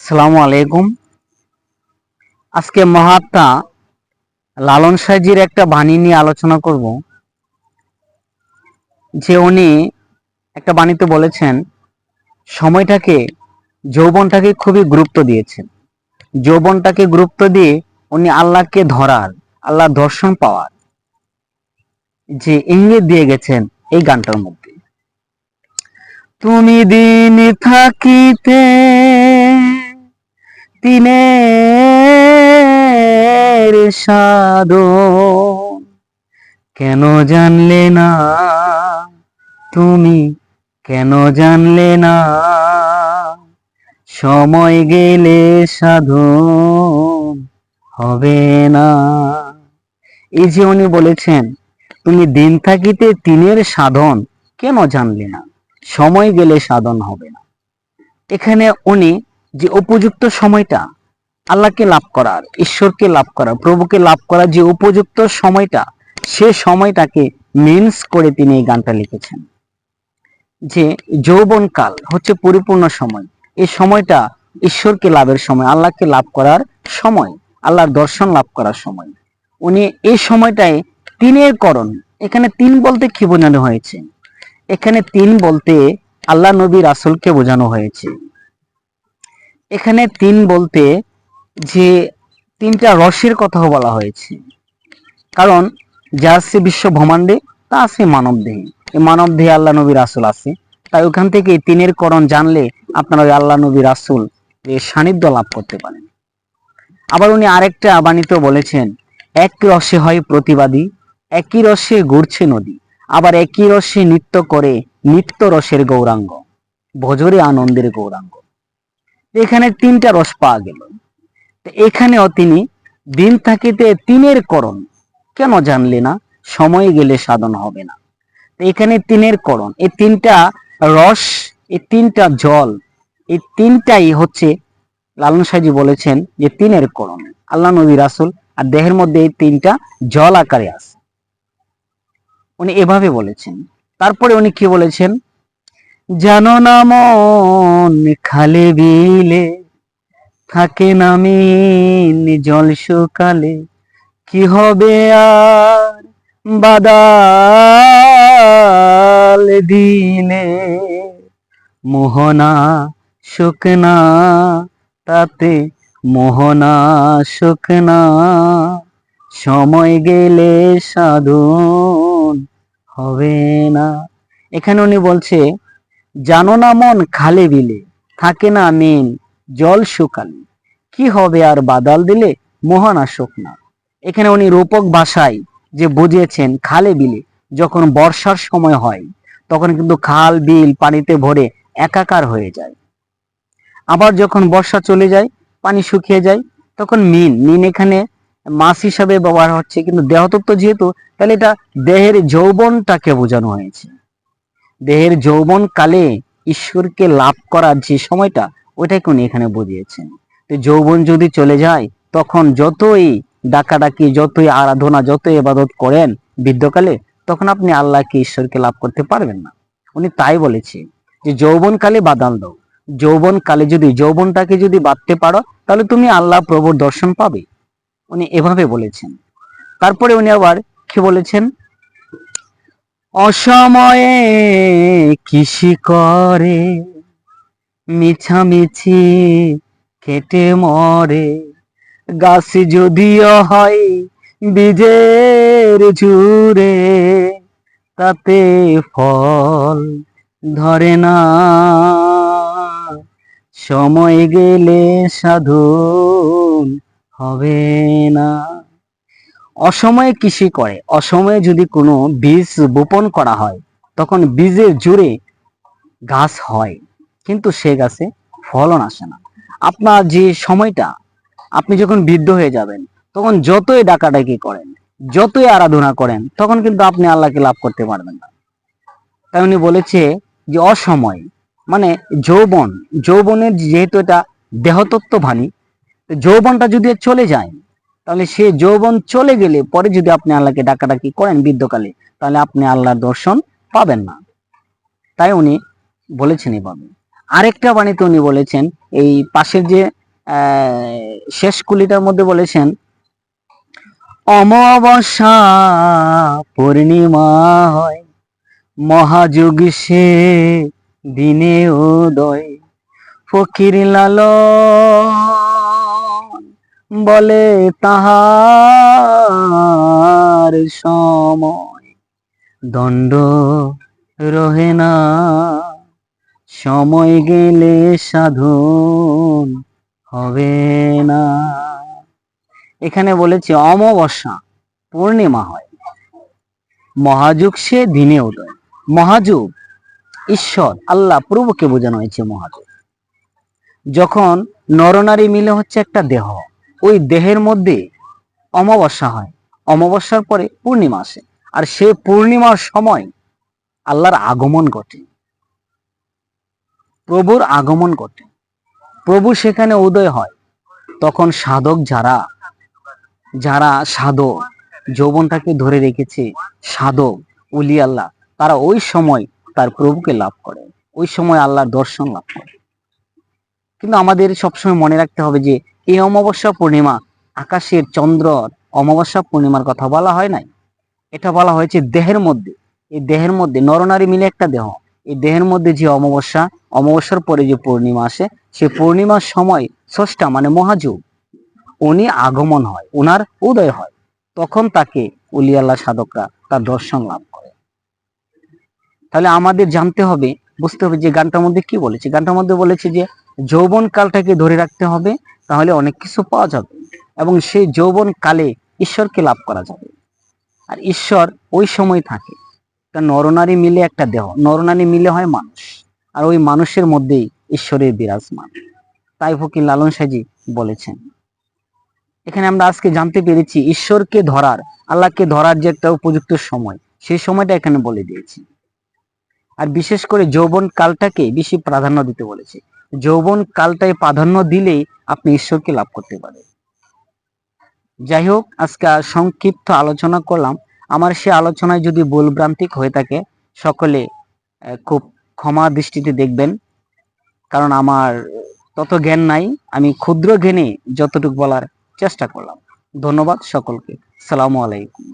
আসসালামু আলাইকুম। আজকে মহাত্মা লালন সাঁইজির একটা বাণী নিয়ে আলোচনা করব। যে উনি একটা বাণীতে বলেছেন, সময়টাকে, যৌবনটাকে খুবই গুরুত্ব দিয়েছেন। যৌবনটাকে গুরুত্ব দিয়ে উনি আল্লাহকে ধরার, আল্লাহ দর্শন পাওয়ার যে ইঙ্গিত দিয়ে গেছেন এই গানটার মধ্যে। তুমি দিন থাকিতে দিনের সাধন কেন জানলে না, তুমি কেন জানলে না, সময় গেলে সাধন হবে না। এই যে উনি বলেছেন, তুমি দিন থাকিতে তিনের সাধন কেন জানলে না, সময় গেলে সাধন হবে না। এখানে উনি যে উপযুক্ত সময়টা আল্লাহকে লাভ করার, ঈশ্বরকে লাভ করার, প্রভুকে লাভ করার যে উপযুক্ত সময়টা, সে সময়টাকে মিন্স করে তিনি এই গানটা লিখেছেন। যে যৌবনকাল হচ্ছে পরিপূর্ণ সময়। এই সময়টা ঈশ্বরকে লাভের সময়, আল্লাহকে লাভ করার সময়, আল্লাহর দর্শন লাভ করার সময়। উনি এই সময়টায় তিনের করণ, এখানে তিন বলতে কি বোঝানো হয়েছে? এখানে তিন বলতে আল্লাহ নবী রাসূলকে বোঝানো হয়েছে। এখানে তিন বলতে যে তিনটা রসের কথা বলা হয়েছে। কারণ যা আছে বিশ্ব ব্রহ্মাণ্ডে তা আছে মানব দেহে। এই মানব দেহে আল্লাহ নবী রাসূল আছে। তাই ওখান থেকে তিনের করণ জানলে আপনারা ওই আল্লাহ নবী রাসূল এর সান্নিধ্য লাভ করতে পারেন। আবার উনি আরেকটা বাণীতে বলেছেন, এক রসে হয় প্রতিবাদী, একই রসে ঘুরছে নদী, আবার একই রসে নৃত্য করে নিত্য রসের গৌরাঙ্গ, ভজরে আনন্দের গৌরাঙ্গ। এখানে তিনটা রস পাওয়া গেল। এখানেও তিনি দিন থাকিতে তিনের করণ কেন জানলে না, সময় গেলে সাধন হবে না। এখানে তিনের করণ, এই তিনটা রস, এই তিনটা জল, এই তিনটাই হচ্ছে লালন সাঁইজি বলেছেন যে তিনের করণ আল্লাহ নবী রাসূল, আর দেহের মধ্যে এই তিনটা জল আকারে আছে। উনি এভাবে বলেছেন। তারপরে উনি কি বলেছেন, জানো না মন খালে বিলে থাকে না মিন জল শুকালে, কি হবে আর বাদাল দিলে, মোহনা শুকনা তাতে মোহনা শুকনা, সময় গেলে সাধন হবে না। এখানে উনি বলছে, জানো না মন খালে বিলে থাকে না মিন জল শুকালে, কি হবে আর বাদাল দিলে মোহনা শুকনা। এখানে উনি রূপক ভাষায় যে বুঝিয়েছেন, খালে বিলে যখন বর্ষার সময় হয় তখন কিন্তু খাল বিল পানিতে ভরে একাকার হয়ে যায়। আবার যখন বর্ষা চলে যায়, পানি শুকিয়ে যায়, তখন মিন, মিন এখানে মাছ হিসাবে ব্যবহার হচ্ছে, কিন্তু দেহতত্ত্ব যেহেতু, তাহলে এটা দেহের যৌবনটাকে বোঝানো হয়েছে। দেহের যৌবন কালে ঈশ্বরকে লাভ করার যে সময়টা, ওইটাকে উনি এখানে বুঝিয়েছেন। তো যৌবন যদি চলে যায়, তখন যতই ডাকাডাকি, যতই আরাধনা, যতই ইবাদত করেন বৃদ্ধকালে, তখন আপনি আল্লাহকে, ঈশ্বরকে লাভ করতে পারবেন না। উনি তাই বলেছে যে যৌবন কালে বাদাল দাও, যৌবন কালে যদি যৌবনটাকে যদি বাঁধতে পারো, তাহলে তুমি আল্লাহ প্রভুর দর্শন পাবে। উনি এভাবে বলেছেন। তারপরে উনি আবার কি বলেছেন, অসময়ে কৃষি করে মিছামিছি খেটে মরে, গাছ যদিও হয় বীজের জুড়ে, তাতে ফল ধরে না, সময় গেলে সাধন হবে না। অসময়ে কৃষি করে, অসময়ে যদি কোনো বীজ বপন করা হয়, তখন বীজের জুড়ে গাছ হয়, কিন্তু সে গাছে ফলন আসে না। আপনার যে সময়টা, আপনি যখন বৃদ্ধ হয়ে যাবেন, তখন যতই ডাকাডাকি করেন, যতই আরাধনা করেন, তখন কিন্তু আপনি আল্লাহকে লাভ করতে পারবেন না। তাই উনি বলেছে যে অসময় মানে যৌবন, যৌবনের যেহেতু এটা দেহতত্ত্ব বাণী, যৌবনটা যদি চলে যায়, তাহলে সে যৌবন চলে গেলে পরে যদি আপনি আল্লাহকে ডাকাডাকি করেন বৃদ্ধকালে, তাহলে আপনি আল্লাহর দর্শন পাবেন না। তাই উনি বলেছেন এভাবে। আরেকটা বাণীতে উনি বলেছেন, এই পাশের যে শেষ কুলিটার মধ্যে বলেছেন, অমাবস্যা পূর্ণিমা হয়, মহাযুগ সে দিনে উদয়, ফকির লালন বলে তাহার সময়, দণ্ড রহে না, সময় গেলে সাধন হবে না। এখানে বলেছে অমাবস্যা পূর্ণিমা হয়, মহাযুগ সে দিনে উদয়। মহাযুগ ঈশ্বর আল্লাহ প্রভুকে বোঝানো হয়েছে মহাযুগ। যখন নরনারী মিলে হচ্ছে একটা দেহ, ওই দেহের মধ্যে অমাবস্যা হয়, অমাবস্যার পরে পূর্ণিমা আসে, আর সে পূর্ণিমার সময় আল্লাহর আগমন ঘটে, প্রভুর আগমন ঘটে, প্রভু সেখানে উদয় হয়। তখন সাধক যারা যারা সাধক যৌবনটাকে ধরে রেখেছে, সাধক উলি আল্লাহ, তারা ওই সময় তার প্রভুকে লাভ করে, ওই সময় আল্লাহর দর্শন লাভ করে। কিন্তু আমাদের সবসময় মনে রাখতে হবে যে এই অমাবস্যা পূর্ণিমা, আকাশের চন্দ্র অমাবস্যা পূর্ণিমার কথা বলা হয় নাই, এটা বলা হয়েছে দেহের মধ্যে। এই দেহের মধ্যে নরনারী মিলে একটা দেহ, এই দেহের মধ্যে যে অমাবস্যা, অমাবস্যার পরে যে পূর্ণিমা আসে, সে পূর্ণিমার সময় স্রষ্টা মানে মহাযুগ উনি আগমন হয়, ওনার উদয় হয়, তখন তাকে উলি আল্লাহ সাধকরা তার দর্শন লাভ করে। তাহলে আমাদের জানতে হবে, বুঝতে হবে যে গানটার মধ্যে কি বলেছে। গানটার মধ্যে বলেছে যে যৌবন কালটাকে ধরে রাখতে হবে, তাহলে অনেক কিছু পাওয়া যাবে, এবং সেই যৌবন কালে ঈশ্বরকে লাভ করা যাবে। আর ঈশ্বর ওই সময় থাকে, তা নরনারী মিলে একটা দেহ, নরনারী মিলে হয় মানুষ, আর ওই মানুষের মধ্যেই ঈশ্বরের বিরাজমান। তাই ফকির লালন সাজি বলেছেন। এখানে আমরা আজকে জানতে পেরেছি ঈশ্বরকে ধরার, আল্লাহকে ধরার যে একটা উপযুক্ত সময়, সেই সময়টা এখানে বলে দিয়েছি। আর বিশেষ করে যৌবন কালটাকে বেশি প্রাধান্য দিতে বলেছে। যৌবন কালটায় প্রাধান্য দিলেই আপনি ঈশ্বরকে লাভ করতে পারেন। যাই হোক, আজকে সংক্ষিপ্ত আলোচনা করলাম। আমার সে আলোচনায় যদি ভুলভ্রান্তিক হয়ে থাকে, সকলে খুব ক্ষমা দৃষ্টিতে দেখবেন, কারণ আমার তত জ্ঞান নাই, আমি ক্ষুদ্র জ্ঞানে যতটুকু বলার চেষ্টা করলাম। ধন্যবাদ সকলকে। আসসালামু আলাইকুম।